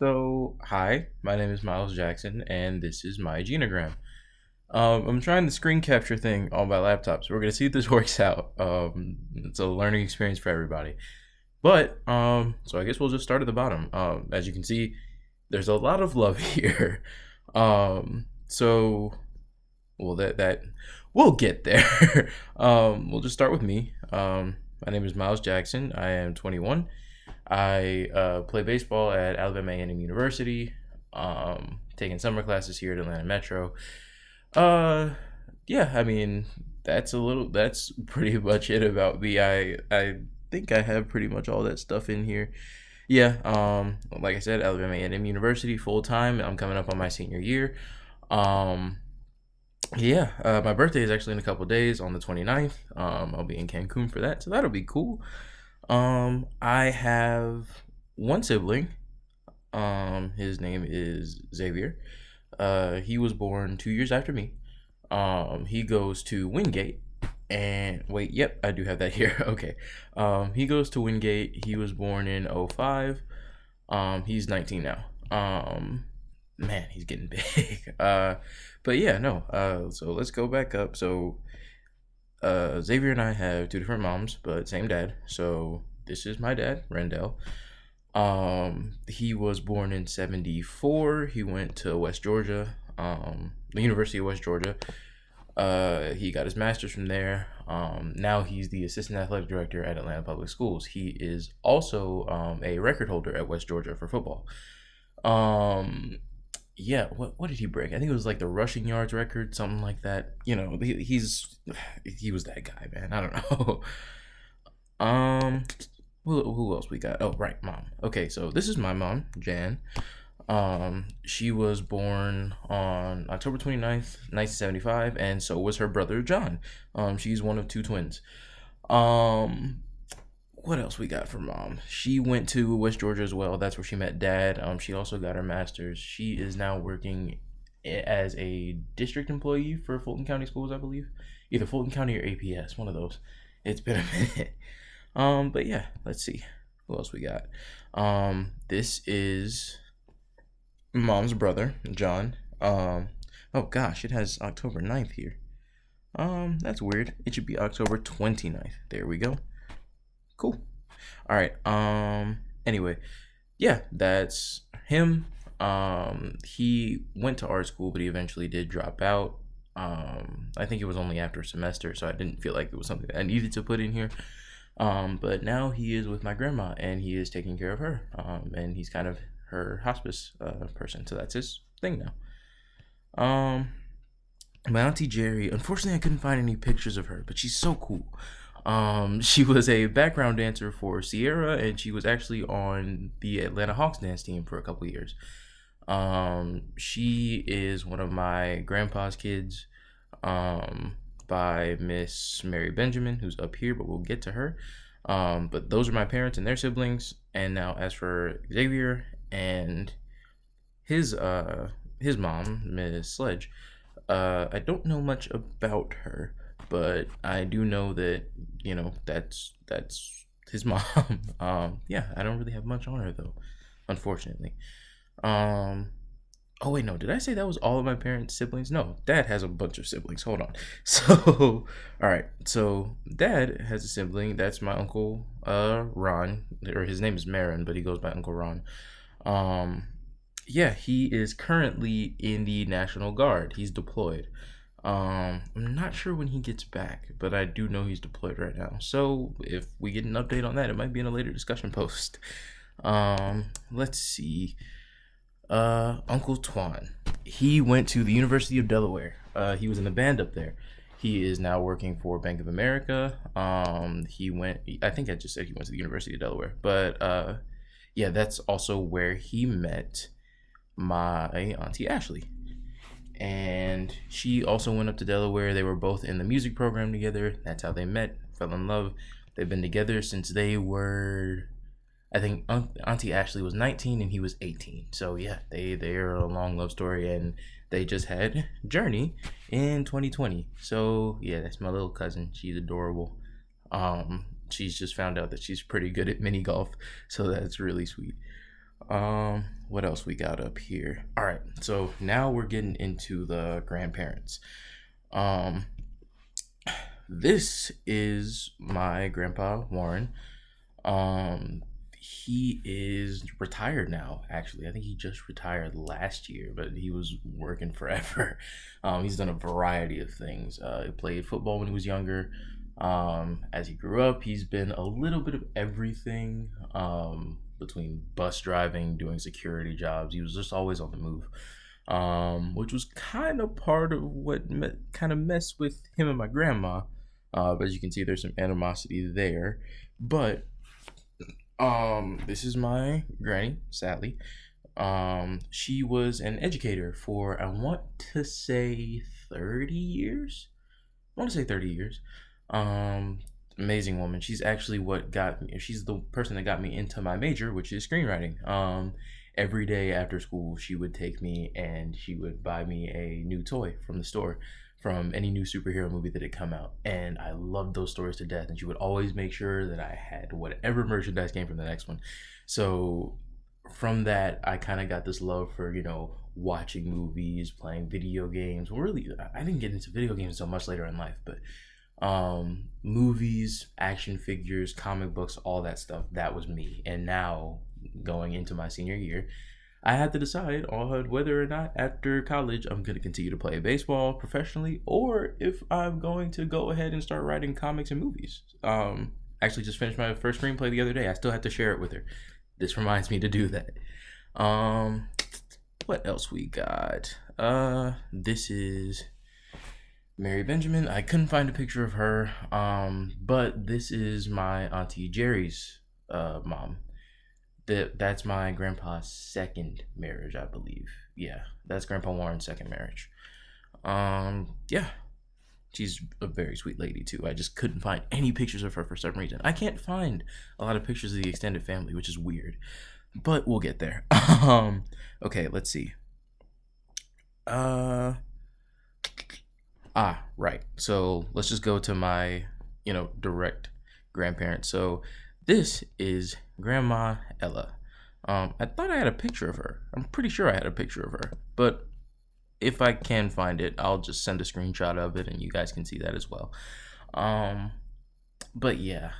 Hi, my name is Miles Jackson, and this is my Genogram. I'm trying the screen capture thing on my laptop, so we're gonna see if this works out. It's a learning experience for everybody. So I guess we'll just start at the bottom. As you can see, there's a lot of love here. So well, that we'll get there. We'll just start with me. My name is Miles Jackson. I am 21. I play baseball at Alabama A&M University. Taking summer classes here at Atlanta Metro. Uh, yeah, I mean that's pretty much it about me. I think I have pretty much all that stuff in here. Yeah. Like I said, Alabama A&M University full time. I'm coming up on my senior year. Um, yeah, my birthday is actually in a couple days on the 29th. I'll be in Cancun for that, so that'll be cool. I have one sibling. His name is Xavier. He was born 2 years after me. He goes to Wingate. And wait, yep, I do have that here. Okay. He goes to Wingate. He was born in '05. He's 19 now. Man, he's getting big. But yeah, no. So let's go back up. So Xavier and I have two different moms, but same dad. So this is my dad, Rendell. He was born in '74. He went to West Georgia, the University of West Georgia. He got his master's from there. Now he's the assistant athletic director at Atlanta Public Schools. He is also a record holder at West Georgia for football. Um, yeah, what did he break? I think it was like the rushing yards record, something like that. He was that guy, man. I don't know. um, who else we got? Oh, right, mom. Okay, so this is my mom, Jan. She was born on October 29th, 1975, and so was her brother John. She's one of two twins. Um, what else we got for mom? She went to West Georgia as well. That's where she met dad. She also got her master's. She is now working as a district employee for Fulton County Schools, I believe. Either Fulton County or APS, one of those. It's been a minute. But yeah, let's see. Who else we got? This is mom's brother, John. Oh gosh, it has October 9th here. That's weird. It should be October 29th. There we go. Cool. All right. Anyway, yeah, that's him. He went to art school, but he eventually did drop out. I think it was only after a semester, so I didn't feel like it was something that I needed to put in here. But now he is with my grandma, and he is taking care of her. And he's kind of her hospice person, so that's his thing now. My auntie Jerry, unfortunately, I couldn't find any pictures of her, but she's so cool. She was a background dancer for Sierra, and she was actually on the Atlanta Hawks dance team for a couple years. She is one of my grandpa's kids, by Miss Mary Benjamin, who's up here, but we'll get to her. But those are my parents and their siblings. And now, as for Xavier and his mom, Miss Sledge, I don't know much about her, but I do know that that's his mom. Yeah, I don't really have much on her though, unfortunately. Um, oh wait, no, did I say that was all of my parents' siblings? No, dad has a bunch of siblings. Hold on. So, all right, so dad has a sibling. That's my uncle, Ron, or his name is Marin, but he goes by Uncle Ron. Um, yeah, he is currently in the National Guard. He's deployed. I'm not sure when he gets back, but I do know he's deployed right now. So if we get an update on that, it might be in a later discussion post. Let's see. Uncle Twan. He went to the University of Delaware. He was in the band up there. He is now working for Bank of America. He went. I think I just said he went to the University of Delaware, but yeah, that's also where he met my auntie Ashley. And she also went up to Delaware. They were both in the music program together. That's how they met, fell in love. They've been together since they were, I think Auntie Ashley was 19 and he was 18. So yeah, they're a long love story, and they just had Journey in 2020. So yeah, that's my little cousin. She's adorable. She's just found out that she's pretty good at mini golf, so that's really sweet. what else we got up here? All right, so now we're getting into the grandparents. Um, this is my grandpa Warren. He is retired now. Actually, I think he just retired last year, but he was working forever. He's done a variety of things. He played football when he was younger. As he grew up, he's been a little bit of everything. Between bus driving, doing security jobs, he was just always on the move. Which was kind of part of what kind of messed with him and my grandma. But as you can see, there's some animosity there. But this is my granny, Sally. She was an educator for, I want to say 30 years. I want to say 30 years. Amazing woman. She's actually what got me. She's the person that got me into my major, which is screenwriting. Every day after school, she would take me and she would buy me a new toy from the store, from any new superhero movie that had come out. And I loved those stories to death. And she would always make sure that I had whatever merchandise came from the next one. So from that, I kind of got this love for, watching movies, playing video games. Well, really, I didn't get into video games so much later in life, but movies, action figures, comic books, all that stuff, that was me. And now, going into my senior year, I had to decide on whether or not after college I'm going to continue to play baseball professionally, or if I'm going to go ahead and start writing comics and movies. Actually just finished my first screenplay the other day. I still have to share it with her. This reminds me to do that. What else we got? This is Mary Benjamin. I couldn't find a picture of her, but this is my Auntie Jerry's mom. That's my grandpa's second marriage, I believe. Yeah, that's Grandpa Warren's second marriage. Yeah, she's a very sweet lady too. I just couldn't find any pictures of her for some reason. I can't find a lot of pictures of the extended family, which is weird, but we'll get there. Okay, let's see. Right. So let's just go to my, direct grandparents. So this is Grandma Ella. I thought I had a picture of her. I'm pretty sure I had a picture of her, but if I can find it, I'll just send a screenshot of it and you guys can see that as well. But yeah,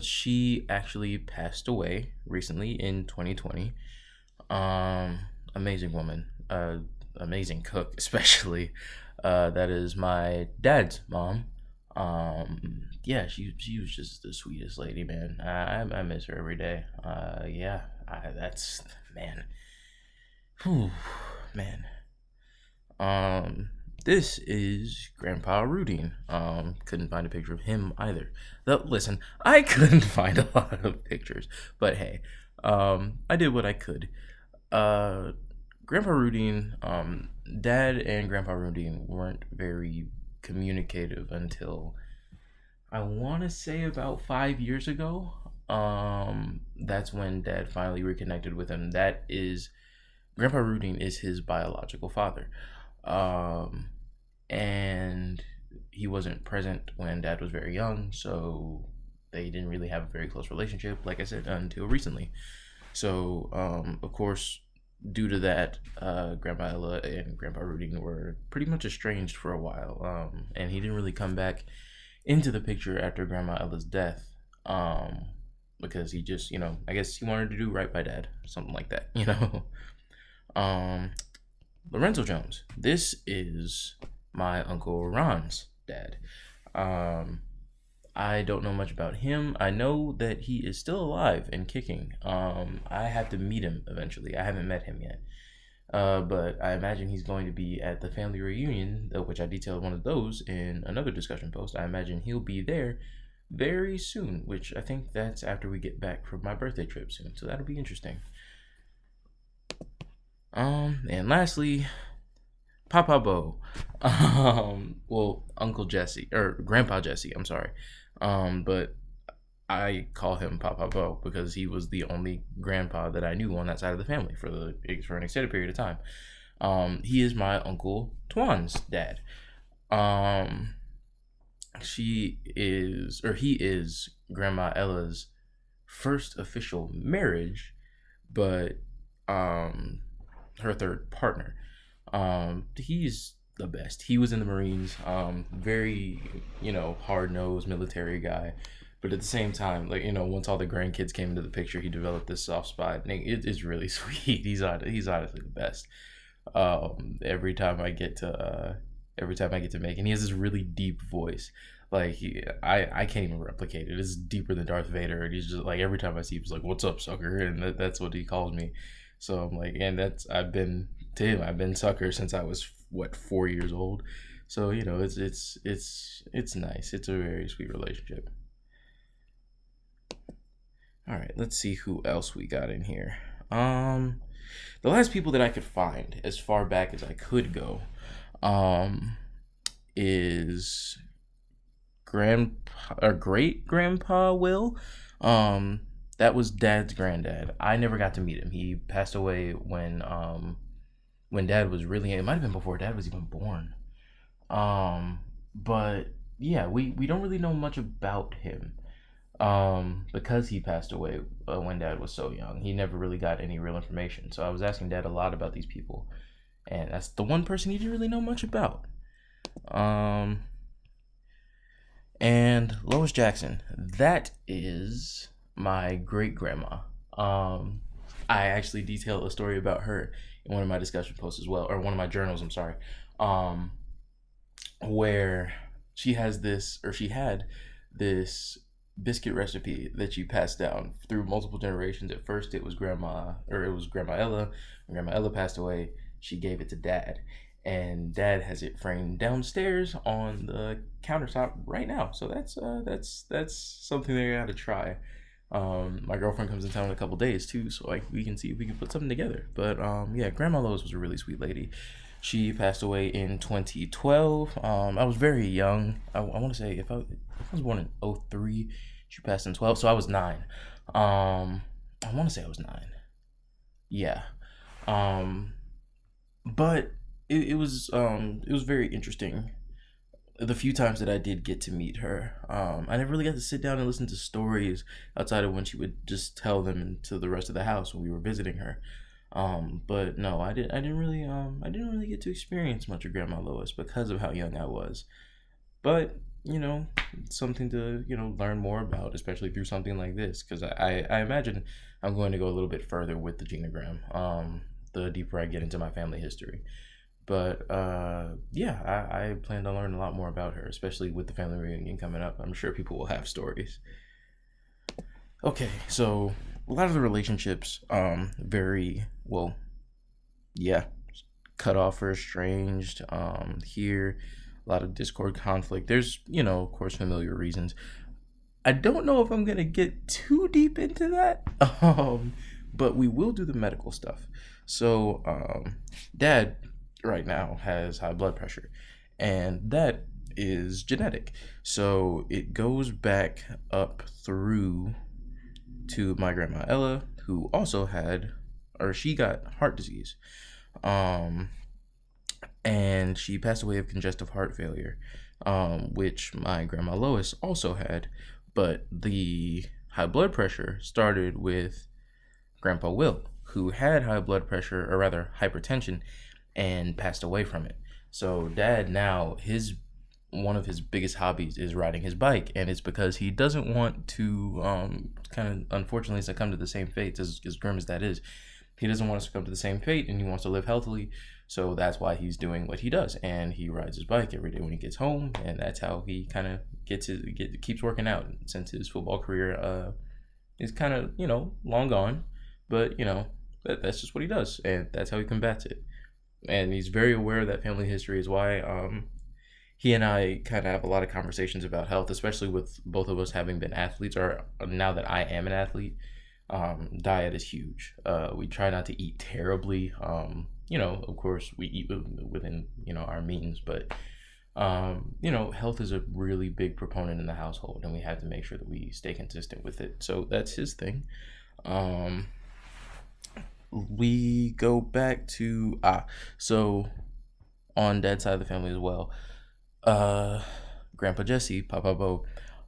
she actually passed away recently in 2020. Amazing woman. Amazing cook, especially. That is my dad's mom. Yeah, she was just the sweetest lady, man. I miss her every day. Yeah, that's man. Whew, man. This is Grandpa Rudine. Couldn't find a picture of him either. Though, listen, I couldn't find a lot of pictures, but hey, I did what I could. Grandpa Rudine, Dad and Grandpa Rudine weren't very communicative until I want to say about 5 years ago. That's when Dad finally reconnected with him. That is, Grandpa Rudine is his biological father. And he wasn't present when Dad was very young, so they didn't really have a very close relationship, like I said, until recently. So, of course, due to that, Grandma Ella and Grandpa Rudine were pretty much estranged for a while, and he didn't really come back into the picture after Grandma Ella's death, because he just, I guess he wanted to do right by Dad, something like that, Lorenzo Jones. This is my Uncle Ron's dad. I don't know much about him. I know that he is still alive and kicking. I have to meet him eventually. I haven't met him yet. But I imagine he's going to be at the family reunion, which I detailed one of those in another discussion post. I imagine he'll be there very soon, which I think that's after we get back from my birthday trip soon. So that'll be interesting. And lastly, Papa Bo. Well, Uncle Jesse, or Grandpa Jesse, I'm sorry. But I call him Papa Bo because he was the only grandpa that I knew on that side of the family for an extended period of time. He is my Uncle Twan's dad. He is Grandma Ella's first official marriage, but um, her third partner. He's the best. He was in the Marines. Very, hard nosed military guy. But at the same time, like, once all the grandkids came into the picture, he developed this soft spot. And it's really sweet. He's honestly the best. Every time I get to make, and he has this really deep voice. Like I can't even replicate it. It's deeper than Darth Vader, and he's just like every time I see him, he's like, "What's up, sucker?" And that's what he calls me. So I'm like, and I've been to him. I've been sucker since I was 4 years old. So it's nice. It's a very sweet relationship. All right, let's see who else we got in here. The last people that I could find as far back as I could go, um, is grandpa or great grandpa Will. Um, that was Dad's granddad. I never got to meet him. He passed away when Dad was really. It might have been before Dad was even born. But yeah, we don't really know much about him. Because he passed away when Dad was so young. He never really got any real information. So I was asking Dad a lot about these people, and that's the one person he didn't really know much about. Um, and Lois Jackson, that is my great grandma. I actually detailed a story about her in one of my discussion posts as well, or one of my journals. I'm sorry. Um, where she had this biscuit recipe that she passed down through multiple generations. At first, it was Grandma Ella. When Grandma Ella passed away, she gave it to Dad, and Dad has it framed downstairs on the countertop right now. So that's something they gotta try. My girlfriend comes in town in a couple days too, so like we can see if we can put something together. But yeah, Grandma Lois was a really sweet lady. She passed away in 2012. I was very young. I want to say if I was born in '03, she passed in 12, so I was 9. I want to say I was 9. Yeah. Um, but it was very interesting the few times that I did get to meet her. I never really got to sit down and listen to stories outside of when she would just tell them to the rest of the house when we were visiting her. But no, I didn't really get to experience much of Grandma Lois because of how young I was. But it's something to learn more about, especially through something like this, because I imagine I'm going to go a little bit further with the genogram. The deeper I get into my family history. But yeah, I plan to learn a lot more about her, especially with the family reunion coming up. I'm sure people will have stories. Okay, so a lot of the relationships, very well, yeah, cut off or estranged. Here, a lot of discord, conflict. There's, of course, familiar reasons. I don't know if I'm gonna get too deep into that, but we will do the medical stuff. So, Dad right now has high blood pressure, and that is genetic. So it goes back up through to my grandma Ella, who also had, or she got heart disease. Um, and she passed away of congestive heart failure, which my grandma Lois also had. But the high blood pressure started with Grandpa Will, who had high blood pressure, or rather hypertension, and passed away from it. So Dad now, his one of his biggest hobbies is riding his bike, and it's because he doesn't want to kind of unfortunately succumb to the same fate, as grim as that is. He doesn't want to succumb to the same fate, and he wants to live healthily. So that's why he's doing what he does, and he rides his bike every day when he gets home, and that's how he kind of keeps working out since his football career is kind of long gone, but that's just what he does, and that's how he combats it. And he's very aware of that family history, is why he and I kind of have a lot of conversations about health, especially with both of us having been athletes, or now that I am an athlete. Diet is huge. We try not to eat terribly. Of course, we eat within our means, but health is a really big proponent in the household, and we have to make sure that we stay consistent with it. So that's his thing. We go back to so on Dad's side of the family as well. Grandpa Jesse, Papa Bo,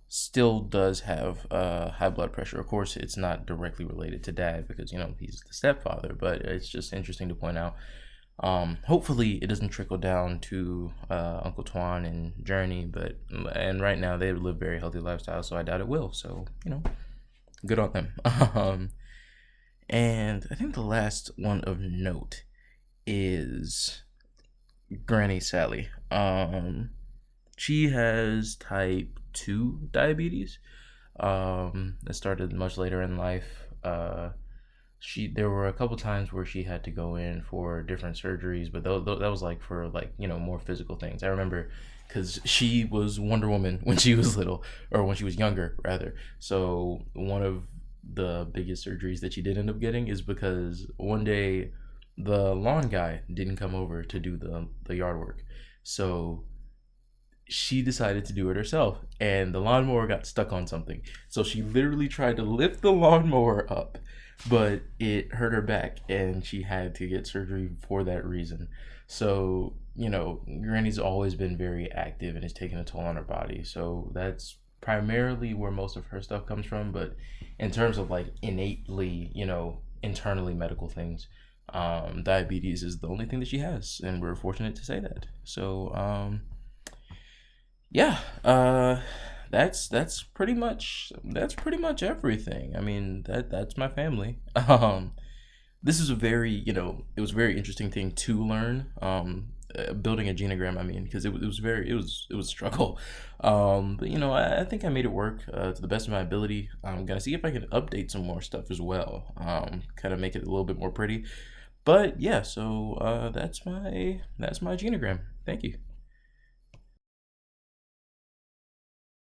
still does have high blood pressure. Of course, it's not directly related to dad because he's the stepfather, but it's just interesting to point out. Hopefully, it doesn't trickle down to Uncle Twan and Journey, and right now they live very healthy lifestyles, so I doubt it will. So good on them. And I think the last one of note is Granny Sally. She has type 2 diabetes. That started much later in life. There were a couple times where she had to go in for different surgeries, but that was like for more physical things. I remember because she was Wonder Woman when she was little, or when she was younger rather. So one of the biggest surgeries that she did end up getting is because one day the lawn guy didn't come over to do the yard work. So she decided to do it herself, and the lawnmower got stuck on something. So she literally tried to lift the lawnmower up, but it hurt her back, and she had to get surgery for that reason. So, Granny's always been very active and has taken a toll on her body. So that's primarily where most of her stuff comes from. But in terms of like innately, internally medical things, diabetes is the only thing that she has, and we're fortunate to say that. So, yeah, that's pretty much everything. I mean, that's my family. This is a very it was a very interesting thing to learn. Building a genogram, I mean, because it was a struggle. But I think I made it work to the best of my ability. I'm gonna see if I can update some more stuff as well. Kind of make it a little bit more pretty. But yeah, so that's my genogram. Thank you.